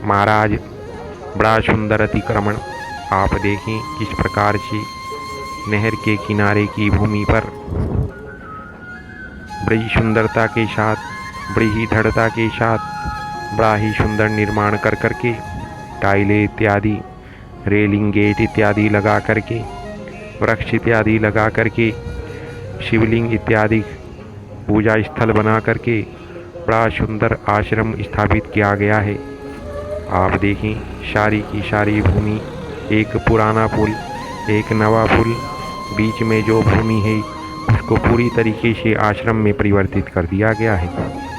महाराज बड़ा सुंदर अतिक्रमण। आप देखें किस प्रकार से नहर के किनारे की भूमि पर बड़ी सुंदरता के साथ, बड़ी ही दृढ़ता के साथ बड़ा ही सुंदर निर्माण कर करके टाइलें इत्यादि, रेलिंग गेट इत्यादि लगा करके, वृक्ष इत्यादि लगा करके, शिवलिंग इत्यादि पूजा स्थल बना करके बड़ा सुंदर आश्रम स्थापित किया गया है। आप देखें सारी की सारी भूमि, एक पुराना पुल, एक नवा पुल, बीच में जो भूमि है उसको पूरी तरीके से आश्रम में परिवर्तित कर दिया गया है।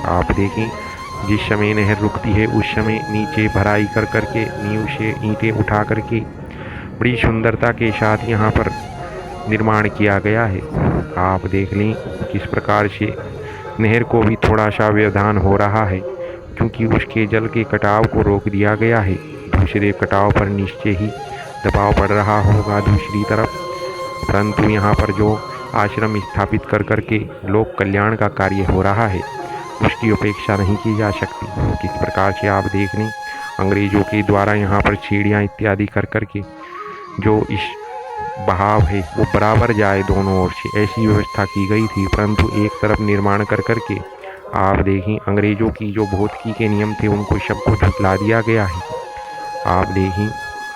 आप देखें जिस समय नहर रुकती है उस समय नीचे भराई कर करके नींव से ईंटें उठा करके बड़ी सुंदरता के साथ यहाँ पर निर्माण किया गया है। आप देख लें किस प्रकार से नहर को भी थोड़ा सा व्यवधान हो रहा है, क्योंकि उसके जल के कटाव को रोक दिया गया है। दूसरे कटाव पर निश्चय ही दबाव पड़ रहा होगा दूसरी तरफ, परंतु यहाँ पर जो आश्रम स्थापित कर करके लोक कल्याण का कार्य हो रहा है उसकी उपेक्षा नहीं की जा सकती। किस प्रकार से आप देख लें अंग्रेजों के द्वारा यहाँ पर सीढ़ियाँ इत्यादि कर करके जो इस बहाव है वो बराबर जाए दोनों ओर से, ऐसी व्यवस्था की गई थी। परंतु एक तरफ निर्माण कर करके आप देखें अंग्रेजों की जो भौतिकी के नियम थे उनको सबको झुठला दिया गया है। आप देखें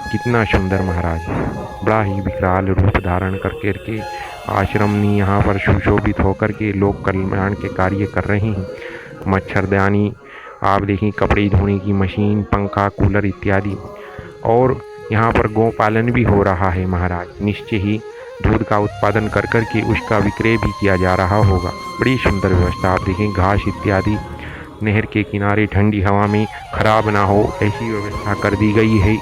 कितना सुंदर महाराज बड़ा ही विकराल रूप धारण कर करके आश्रमनी यहाँ पर सुशोभित होकर के लोक कल्याण के कार्य कर रहे हैं। मच्छरदानी, आप देखें कपड़े धोने की मशीन, पंखा, कूलर इत्यादि, और यहाँ पर गौ पालन भी हो रहा है महाराज। निश्चय ही दूध का उत्पादन कर करके उसका विक्रय भी किया जा रहा होगा। बड़ी सुंदर व्यवस्था। आप देखें घास इत्यादि नहर के किनारे ठंडी हवा में खराब ना हो ऐसी व्यवस्था कर दी गई है।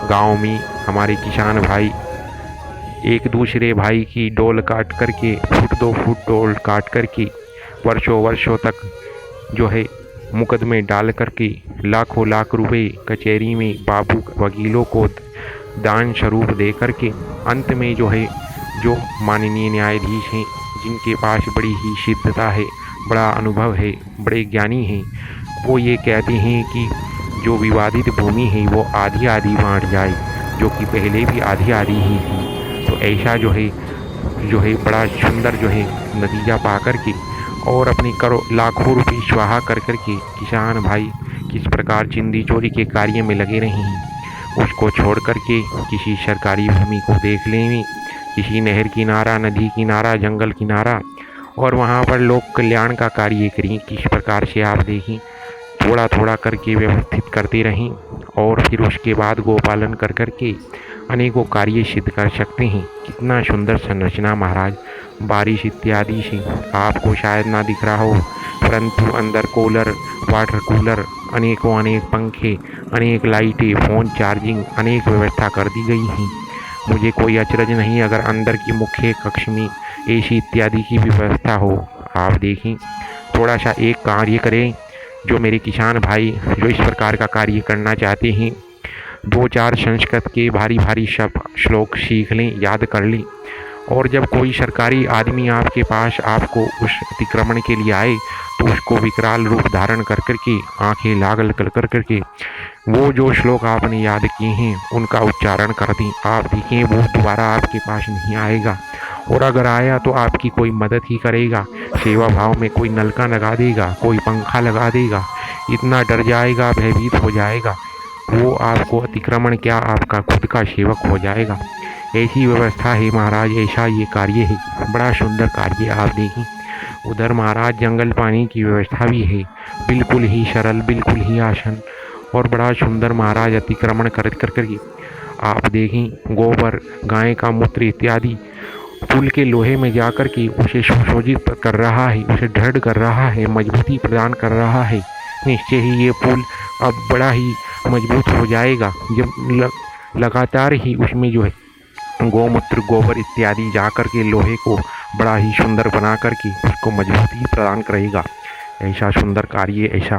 गांव में हमारे किसान भाई एक दूसरे भाई की डोल काट करके, फुट 2 फुट डोल काट करके वर्षों वर्षों तक जो है मुकदमे डाल करके लाखों लाख रुपए कचहरी में बाबू वकीलों को दान स्वरूप दे करके अंत में जो है जो माननीय न्यायाधीश हैं जिनके पास बड़ी ही सिद्धता है, बड़ा अनुभव है, बड़े ज्ञानी हैं, वो ये कहते हैं कि जो विवादित भूमि है वो आधी आधी बांट जाए, जो कि पहले भी आधी आधी ही थी। तो ऐसा जो है बड़ा सुंदर जो है नतीजा पा करके और अपनी लाखों रुपए स्वाहा कर करके किसान भाई किस प्रकार चिंदी चोरी के कार्य में लगे रहे हैं, उसको छोड़ करके किसी सरकारी भूमि को देख लें, किसी नहर किनारा, नदी किनारा, जंगल किनारा, और वहाँ पर लोक कल्याण का कार्य करें। किस प्रकार से आप देखें थोड़ा थोड़ा करके व्यवस्थित करते रहें और फिर उसके बाद गोपालन कर करके अनेकों कार्य सिद्ध कर सकते हैं। कितना सुंदर संरचना महाराज। बारिश इत्यादि से आपको शायद ना दिख रहा हो, परंतु अंदर कूलर, वाटर कूलर, अनेकों अनेक पंखे, अनेक लाइटें, फ़ोन चार्जिंग, अनेक व्यवस्था कर दी गई हैं। मुझे कोई अचरज नहीं अगर अंदर की मुख्य कक्ष में एसी इत्यादि की भी व्यवस्था हो। आप देखें थोड़ा सा एक कार्य करें, जो मेरे किसान भाई जो इस प्रकार का कार्य करना चाहते हैं 2-4 संस्कृत के भारी भारी शब्द श्लोक सीख लें, याद कर लें, और जब कोई सरकारी आदमी आपके पास आपको उस अतिक्रमण के लिए आए तो उसको विकराल रूप धारण कर करके आंखें लागल कर करके वो जो श्लोक आपने याद किए हैं उनका उच्चारण कर दें। आप देखें वो दोबारा आपके पास नहीं आएगा, और अगर आया तो आपकी कोई मदद ही करेगा। सेवा भाव में कोई नलका लगा देगा, कोई पंखा लगा देगा, इतना डर जाएगा, भयभीत हो जाएगा, वो आपको अतिक्रमण क्या आपका खुद का सेवक हो जाएगा। ऐसी व्यवस्था है महाराज, ऐसा ये कार्य है, बड़ा सुंदर कार्य। आप देखें उधर महाराज जंगल पानी की व्यवस्था भी है, बिल्कुल ही सरल, बिल्कुल ही आसान, और बड़ा सुंदर महाराज अतिक्रमण कर करके आप देखें गोबर, गाय का मूत्र इत्यादि पुल के लोहे में जाकर के उसे सुशोभित कर रहा है, उसे दृढ़ कर रहा है, मजबूती प्रदान कर रहा है। निश्चय ही ये पुल अब बड़ा ही मजबूत हो जाएगा जब लगातार ही उसमें जो है गोमूत्र, गोबर इत्यादि जाकर के लोहे को बड़ा ही सुंदर बना करके उसको मजबूती प्रदान करेगा। ऐसा सुंदर कार्य, ऐसा